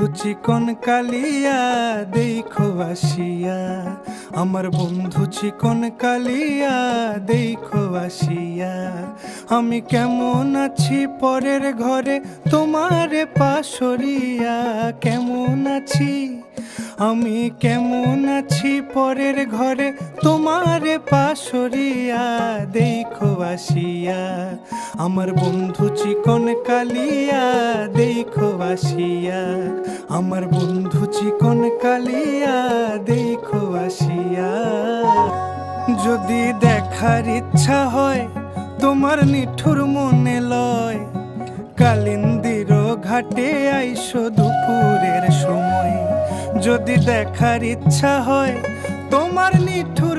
বন্ধু চিকন কালিয়া দেখো আসিয়া, আমার বন্ধু চিকন কালিয়া দেখো আসিয়া। আমি কেমন আছি পরের ঘরে তোমারে পাশরিয়া, কেমন আছি আমি কেমন আছি পরের ঘরে তোমারে পাশরিয়া দেখো আসিয়া। আমার বন্ধু চিকন কালিয়া দেখো আসিয়া, আমার বন্ধু চিকন কালিয়া দেখো আসিয়া। যদি দেখার ইচ্ছা হয় তোমার নিঠুর মনে লয়, কালিন্দির ঘাটে আইসো দুপুরের সময়। যদি দেখার ইচ্ছা হয় তোমার নিঠুর